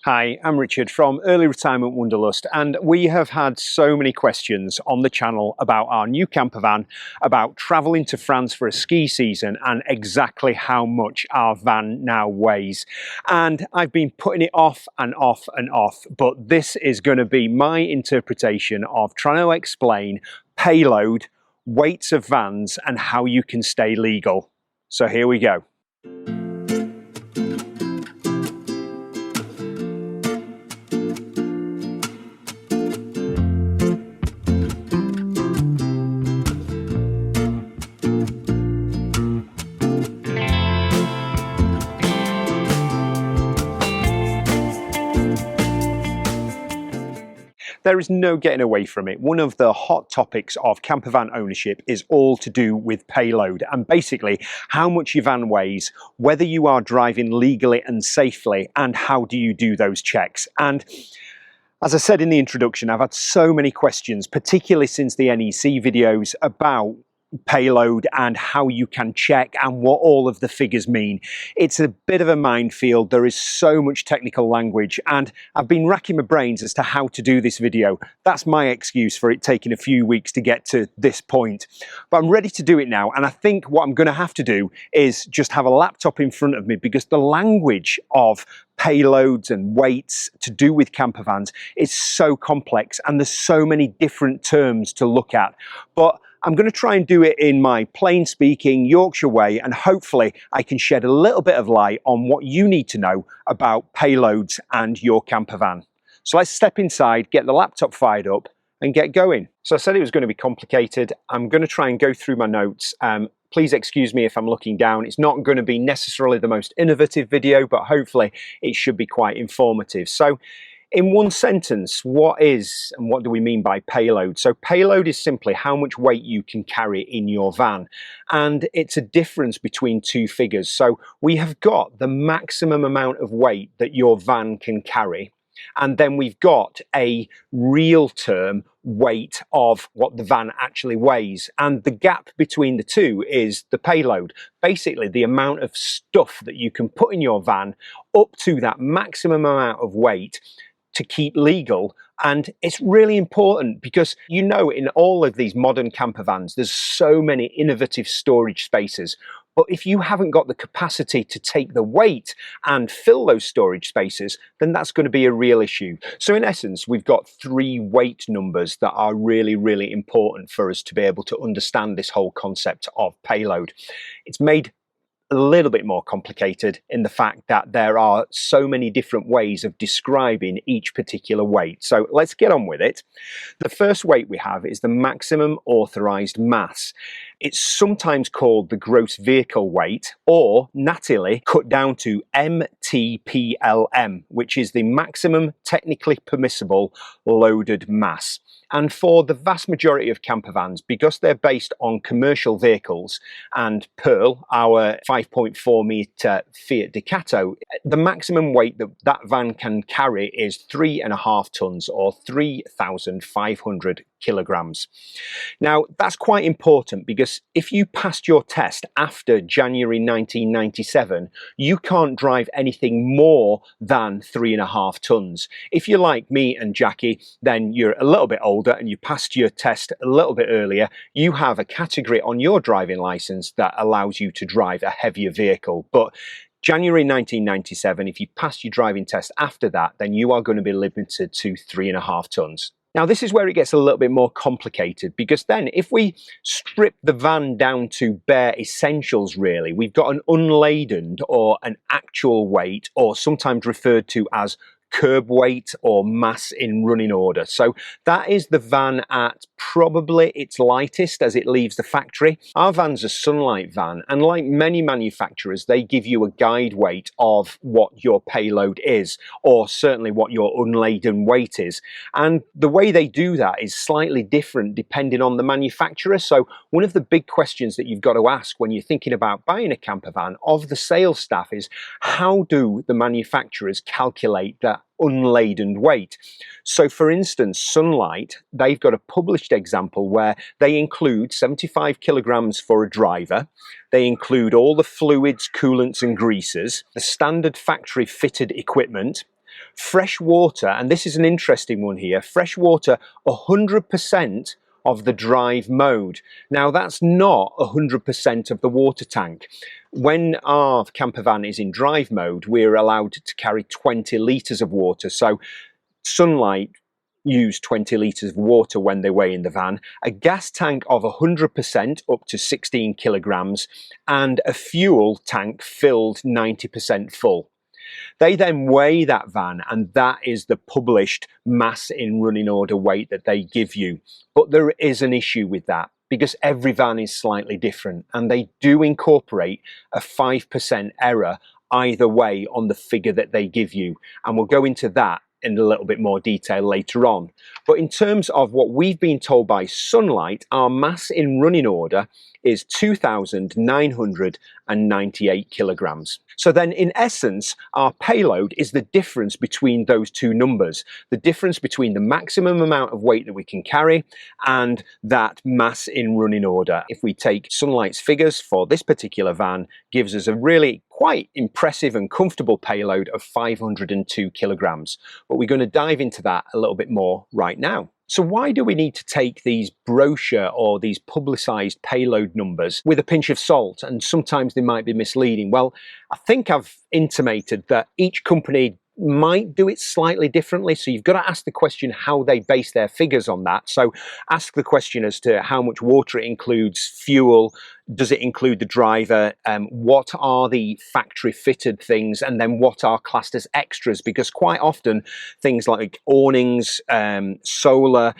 Hi, I'm Richard from Early Retirement Wanderlust, and we have had so many questions on the channel about our new camper van, about travelling to France for a ski season, and exactly how much our van now weighs. And I've been putting it off and off and off, but this is going to be my interpretation of trying to explain payload, weights of vans, and how you can stay legal. So here we go. There is no getting away from it. One of the hot topics of campervan ownership is all to do with payload, and basically how much your van weighs, whether you are driving legally and safely, and how do you do those checks. And as I said in the introduction, I've had so many questions, particularly since the NEC videos, about payload and how you can check and what all of the figures mean. It's a bit of a minefield. There is so much technical language, and I've been racking my brains as to how to do this video. That's my excuse for it taking a few weeks to get to this point. But I'm ready to do it now, and I think what I'm going to have to do is just have a laptop in front of me, because the language of payloads and weights to do with campervans is so complex, and there's so many different terms to look at. But I'm going to try and do it in my plain speaking Yorkshire way, and hopefully I can shed a little bit of light on what you need to know about payloads and your campervan. So let's step inside, get the laptop fired up and get going. So I said it was going to be complicated. I'm going to try and go through my notes. Please excuse me if I'm looking down. It's not going to be necessarily the most innovative video, but hopefully it should be quite informative. So in one sentence, what is and what do we mean by payload? So payload is simply how much weight you can carry in your van, and it's a difference between two figures. So we have got the maximum amount of weight that your van can carry, and then we've got a real term weight of what the van actually weighs, and the gap between the two is the payload. Basically the amount of stuff that you can put in your van up to that maximum amount of weight to keep legal. And it's really important because, you know, in all of these modern camper vans, there's so many innovative storage spaces. But if you haven't got the capacity to take the weight and fill those storage spaces, then that's going to be a real issue. So in essence, we've got three weight numbers that are really, really important for us to be able to understand this whole concept of payload. It's made a little bit more complicated in the fact that there are so many different ways of describing each particular weight. So let's get on with it. The first weight we have is the maximum authorized mass. It's sometimes called the gross vehicle weight, or nattily cut down to MTPLM, which is the maximum technically permissible loaded mass. And for the vast majority of campervans, because they're based on commercial vehicles, and Pearl, our 5.4 metre Fiat Ducato, the maximum weight that that van can carry is 3.5 tonnes, or 3,500 kilograms. Now, that's quite important, because if you passed your test after January 1997, you can't drive anything more than 3.5 tonnes. If you're like me and Jackie, then you're a little bit older and you passed your test a little bit earlier. You have a category on your driving license that allows you to drive a heavier vehicle. But January 1997, if you passed your driving test after that, then you are going to be limited to 3.5 tonnes. Now, this is where it gets a little bit more complicated, because then if we strip the van down to bare essentials, really, we've got an unladen or an actual weight, or sometimes referred to as curb weight or mass in running order. So that is the van at probably its lightest as it leaves the factory. Our van's a Sunlight van, and like many manufacturers, they give you a guide weight of what your payload is, or certainly what your unladen weight is. And the way they do that is slightly different depending on the manufacturer. So one of the big questions that you've got to ask when you're thinking about buying a camper van of the sales staff is, how do the manufacturers calculate that unladen weight? So for instance, Sunlight, they've got a published example where they include 75 kilograms for a driver. They include all the fluids, coolants and greases, the standard factory fitted equipment, Fresh water, and this is an interesting one here, fresh water 100% of the drive mode. Now that's not 100% of the water tank. When our camper van is in drive mode, we're allowed to carry 20 litres of water. So Sunlight use 20 litres of water when they weigh in the van, a gas tank of 100% up to 16 kilograms, and a fuel tank filled 90% full. They then weigh that van, and that is the published mass in running order weight that they give you. But there is an issue with that because every van is slightly different, and they do incorporate a 5% error either way on the figure that they give you. And we'll go into that in a little bit more detail later on. But in terms of what we've been told by Sunlight, our mass in running order is 2,998 kilograms. So then in essence, our payload is the difference between those two numbers, the difference between the maximum amount of weight that we can carry and that mass in running order. If we take Sunlight's figures for this particular van, gives us a really quite impressive and comfortable payload of 502 kilograms. But we're going to dive into that a little bit more right now. So why do we need to take these brochure or these publicised payload numbers with a pinch of salt? And sometimes they might be misleading. Well, I think I've intimated that each company might do it slightly differently. So you've got to ask the question how they base their figures on that. So ask the question as to how much water it includes, fuel, does it include the driver, what are the factory fitted things, and then what are classed as extras, because quite often things like awnings, solar,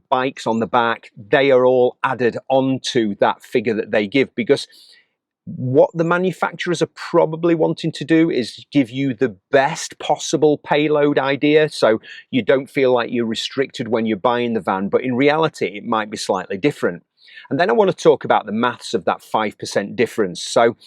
bikes on the back, they are all added onto that figure that they give, because what the manufacturers are probably wanting to do is give you the best possible payload idea, so you don't feel like you're restricted when you're buying the van, but in reality it might be slightly different. And then I want to talk about the maths of that 5% difference. So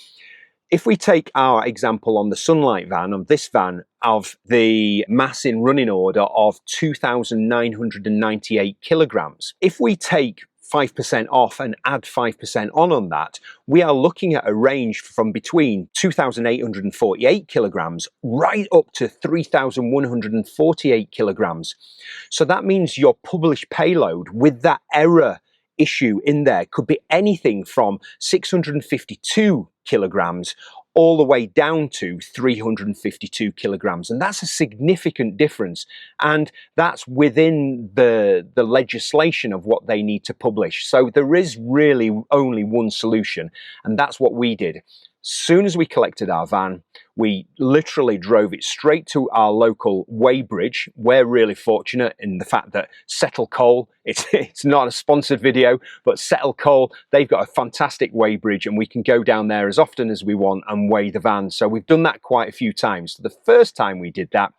if we take our example on the Sunlight van, on this van, of the mass in running order of 2,998 kilograms, if we take 5% off and add 5% on that, we are looking at a range from between 2,848 kilograms right up to 3,148 kilograms. So that means your published payload with that error issue in there could be anything from 652 kilograms all the way down to 352 kilograms. And that's a significant difference. And that's within the legislation of what they need to publish. So there is really only one solution, and that's what we did. Soon as we collected our van, we literally drove it straight to our local weighbridge. We're really fortunate in the fact that Settle Coal, it's not a sponsored video, but Settle Coal, they've got a fantastic weighbridge, and we can go down there as often as we want and weigh the van. So we've done that quite a few times. The first time we did that,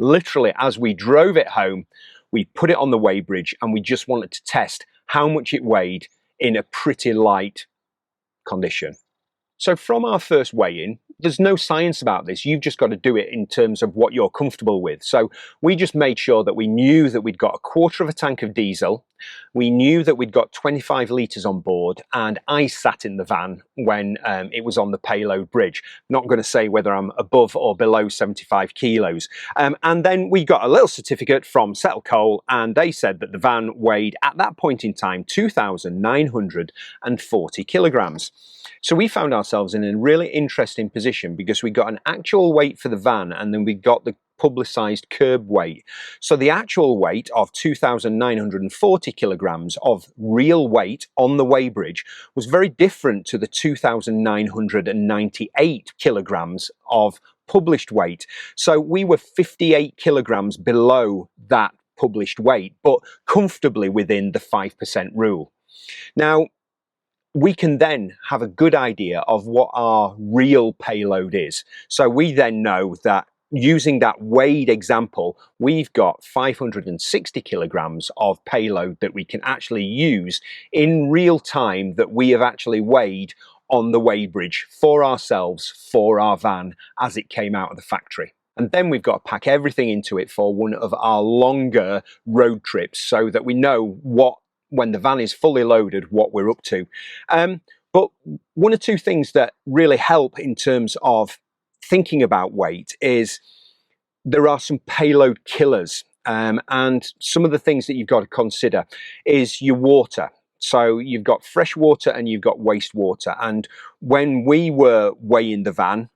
literally as we drove it home, we put it on the weighbridge and we just wanted to test how much it weighed in a pretty light condition. So from our first weigh-in, there's no science about this. You've just got to do it in terms of what you're comfortable with. So we just made sure that we knew that we'd got a quarter of a tank of diesel. We knew that we'd got 25 litres on board, and I sat in the van when it was on the payload bridge. Not going to say whether I'm above or below 75 kilos. And then we got a little certificate from Settle Coal, and they said that the van weighed at that point in time 2,940 kilograms. So we found ourselves in a really interesting position because we got an actual weight for the van, and then we got the publicised curb weight. So the actual weight of 2,940 kilograms of real weight on the weighbridge was very different to the 2,998 kilograms of published weight. So we were 58 kilograms below that published weight, but comfortably within the 5% rule. Now, we can then have a good idea of what our real payload is. So we then know that using that weighed example, we've got 560 kilograms of payload that we can actually use in real time that we have actually weighed on the weighbridge for ourselves, for our van, as it came out of the factory. And then we've got to pack everything into it for one of our longer road trips so that we know when the van is fully loaded, what we're up to. But one or two things that really help in terms of thinking about weight is there are some payload killers. And some of the things that you've got to consider is your water. So you've got fresh water and you've got wastewater. And when we were weighing the van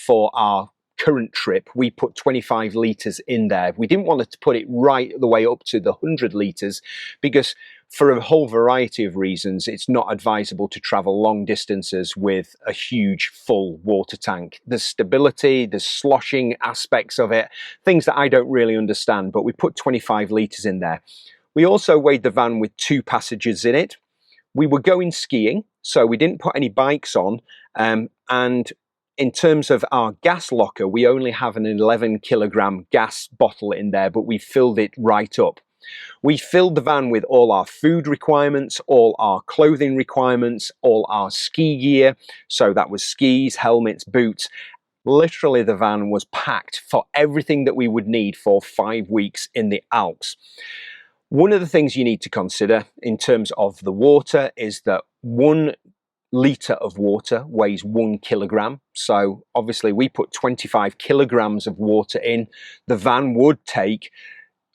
for our current trip, we put 25 litres in there. We didn't want to put it right the way up to the 100 litres because for a whole variety of reasons, it's not advisable to travel long distances with a huge full water tank. There's stability, there's sloshing aspects of it, things that I don't really understand, but we put 25 litres in there. We also weighed the van with 2 passengers in it. We were going skiing, so we didn't put any bikes on, and in terms of our gas locker, we only have an 11 kilogram gas bottle in there, but we filled it right up. We filled the van with all our food requirements, all our clothing requirements, all our ski gear. So that was skis, helmets, boots. Literally the van was packed for everything that we would need for 5 weeks in the Alps. One of the things you need to consider in terms of the water is that 1 litre of water weighs 1 kilogram. So obviously we put 25 kilograms of water in. The van would take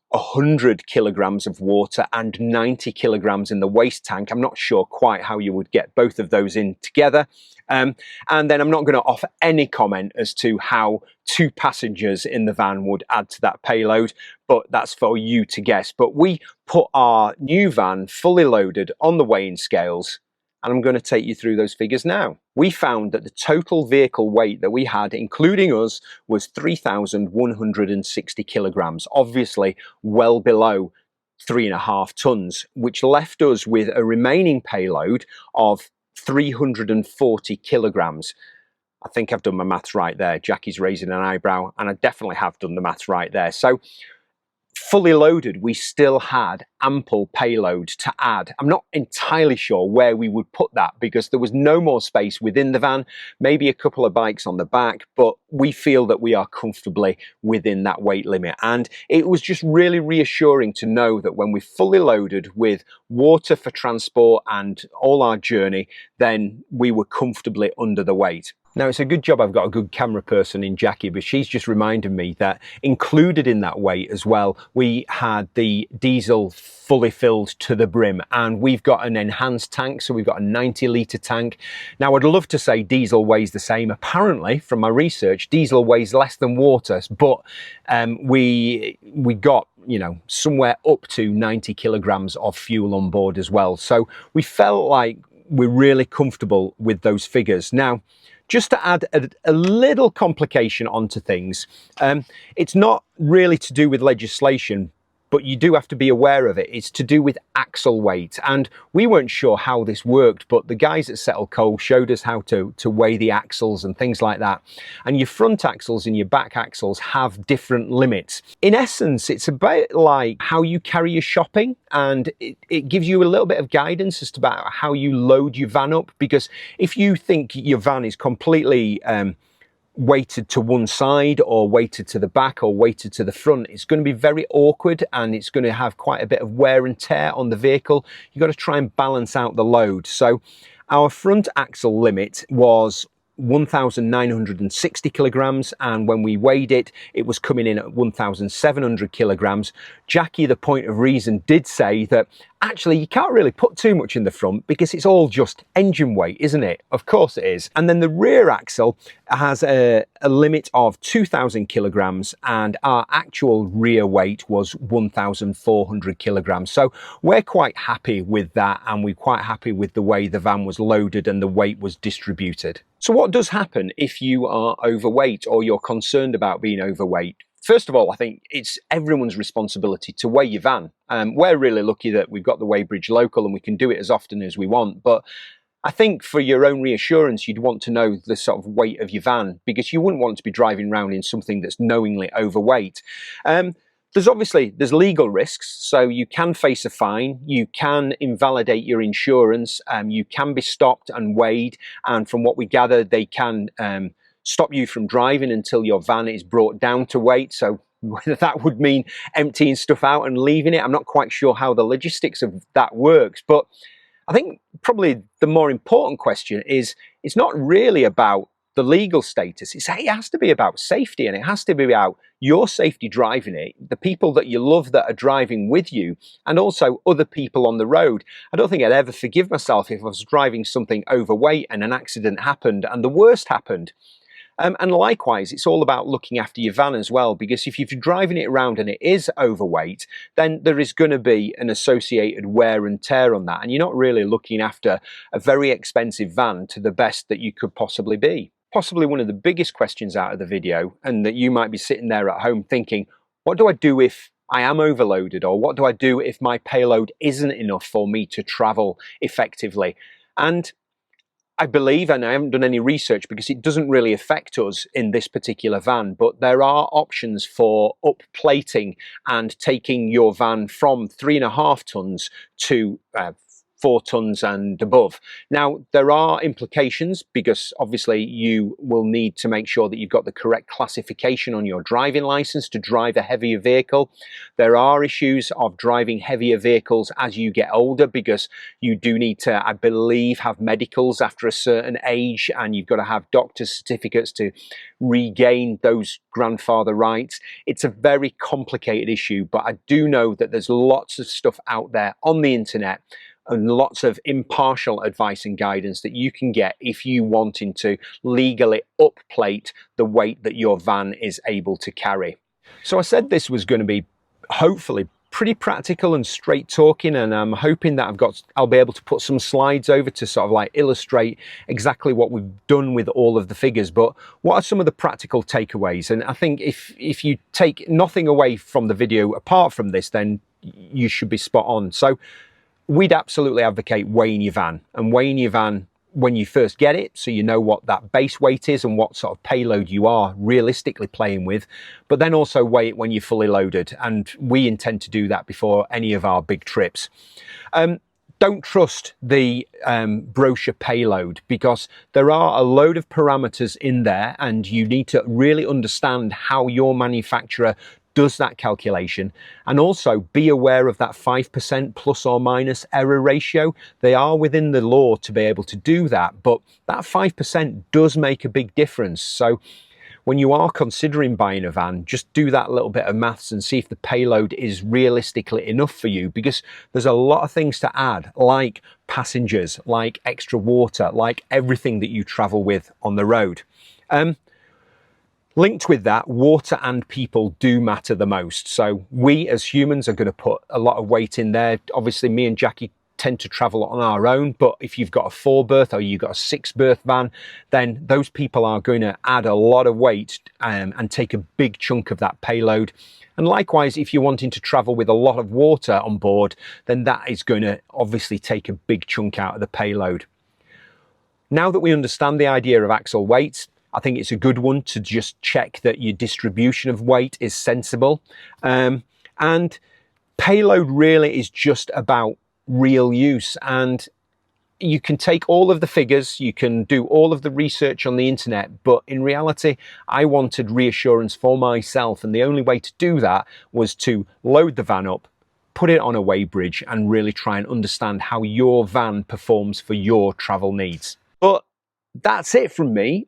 100 kilograms of water and 90 kilograms in the waste tank. I'm not sure quite how you would get both of those in together. And then I'm not going to offer any comment as to how 2 passengers in the van would add to that payload, but that's for you to guess. But we put our new van fully loaded on the weighing scales, and I'm going to take you through those figures now. We found that the total vehicle weight that we had, including us, was 3,160 kilograms, obviously well below 3.5 tons, which left us with a remaining payload of 340 kilograms. I think I've done my maths right there. Jackie's raising an eyebrow, and I definitely have done the maths right there. So fully loaded, we still had ample payload to add. I'm not entirely sure where we would put that because there was no more space within the van, maybe a couple of bikes on the back, but we feel that we are comfortably within that weight limit. And it was just really reassuring to know that when we fully loaded with water for transport and all our journey, then we were comfortably under the weight. Now, it's a good job I've got a good camera person in Jackie, but she's just reminded me that included in that weight as well, we had the diesel fully filled to the brim, and we've got an enhanced tank, so we've got a 90 litre tank. Now, I'd love to say diesel weighs the same. Apparently, from my research, diesel weighs less than water, but we got, you know, somewhere up to 90 kilograms of fuel on board as well. So we felt like we're really comfortable with those figures. Now, just to add a little complication onto things, it's not really to do with legislation, but you do have to be aware of it. It's to do with axle weight. And we weren't sure how this worked, but the guys at Settle Coal showed us how to weigh the axles and things like that. And your front axles and your back axles have different limits. In essence, it's a bit like how you carry your shopping, and it gives you a little bit of guidance as to about how you load your van up. Because if you think your van is completely weighted to one side or weighted to the back or weighted to the front, it's going to be very awkward and it's going to have quite a bit of wear and tear on the vehicle. You've got to try and balance out the load. So our front axle limit was 1,960 kilograms, and when we weighed it, it was coming in at 1,700 kilograms. Jackie, the point of reason, did say that actually you can't really put too much in the front because it's all just engine weight, isn't it? Of course it is. And then the rear axle has a limit of 2,000 kilograms, and our actual rear weight was 1,400 kilograms. So we're quite happy with that, and we're quite happy with the way the van was loaded and the weight was distributed. So what does happen if you are overweight or you're concerned about being overweight? First of all, I think it's everyone's responsibility to weigh your van. We're really lucky that we've got the weighbridge local and we can do it as often as we want. But I think for your own reassurance, you'd want to know the sort of weight of your van, because you wouldn't want to be driving around in something that's knowingly overweight. There's legal risks, so you can face a fine, you can invalidate your insurance, you can be stopped and weighed, and from what we gather, they can stop you from driving until your van is brought down to weight. So whether that would mean emptying stuff out and leaving it, I'm not quite sure how the logistics of that works. But I think probably the more important question is, it's not really about the legal status, it has to be about safety, and it has to be about your safety driving it, the people that you love that are driving with you, and also other people on the road. I don't think I'd ever forgive myself if I was driving something overweight and an accident happened and the worst happened. And likewise, it's all about looking after your van as well, because if you're driving it around and it is overweight, then there is going to be an associated wear and tear on that, and you're not really looking after a very expensive van to the best that you could possibly be. Possibly one of the biggest questions out of the video, and that you might be sitting there at home thinking, what do I do if I am overloaded, or what do I do if my payload isn't enough for me to travel effectively? And I believe, and I haven't done any research because it doesn't really affect us in this particular van, but there are options for upplating and taking your van from 3.5 tons to 4 tons and above. Now, there are implications because obviously you will need to make sure that you've got the correct classification on your driving license to drive a heavier vehicle. There are issues of driving heavier vehicles as you get older because you do need to, I believe, have medicals after a certain age, and you've got to have doctor's certificates to regain those grandfather rights. It's a very complicated issue, but I do know that there's lots of stuff out there on the internet and lots of impartial advice and guidance that you can get if you wanting to legally upplate the weight that your van is able to carry. So I said this was going to be hopefully pretty practical and straight talking, and I'm hoping that I'll be able to put some slides over to sort of like illustrate exactly what we've done with all of the figures. But what are some of the practical takeaways? And I think if you take nothing away from the video apart from this, then you should be spot on. So we'd absolutely advocate weighing your van, and weighing your van when you first get it, so you know what that base weight is and what sort of payload you are realistically playing with, but then also weigh it when you're fully loaded, and we intend to do that before any of our big trips. Don't trust the brochure payload, because there are a load of parameters in there, and you need to really understand how your manufacturer does that calculation, and also be aware of that 5% plus or minus error ratio. They are within the law to be able to do that, but that 5% does make a big difference. So when you are considering buying a van, just do that little bit of maths and see if the payload is realistically enough for you, because there's a lot of things to add, like passengers, like extra water, like everything that you travel with on the road. Linked with that, water and people do matter the most. So we as humans are going to put a lot of weight in there. Obviously, me and Jackie tend to travel on our own, but if you've got a 4-berth or you've got a 6-berth van, then those people are going to add a lot of weight and take a big chunk of that payload. And likewise, if you're wanting to travel with a lot of water on board, then that is going to obviously take a big chunk out of the payload. Now that we understand the idea of axle weights, I think it's a good one to just check that your distribution of weight is sensible. And payload really is just about real use. And you can take all of the figures, you can do all of the research on the internet, but in reality, I wanted reassurance for myself. And the only way to do that was to load the van up, put it on a weighbridge, and really try and understand how your van performs for your travel needs. But that's it from me.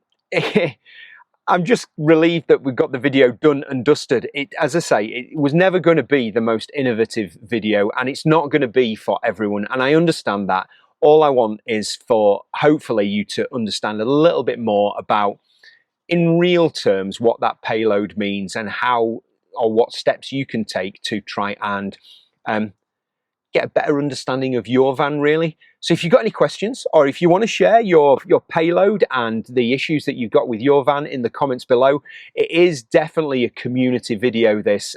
I'm just relieved that we've got the video done and dusted. As I say, it was never going to be the most innovative video, and it's not going to be for everyone, and I understand that. All I want is for hopefully you to understand a little bit more about, in real terms, what that payload means and how or what steps you can take to try and get a better understanding of your van, really. So if you've got any questions, or if you want to share your payload and the issues that you've got with your van in the comments below, it is definitely a community video, this.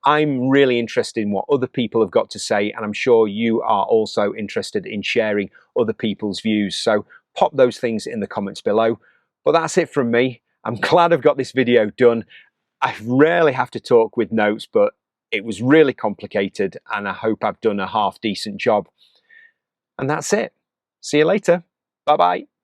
I'm really interested in what other people have got to say, and I'm sure you are also interested in sharing other people's views. So pop those things in the comments below. But that's it from me. I'm glad I've got this video done. I rarely have to talk with notes, but it was really complicated, and I hope I've done a half decent job. And that's it. See you later. Bye-bye.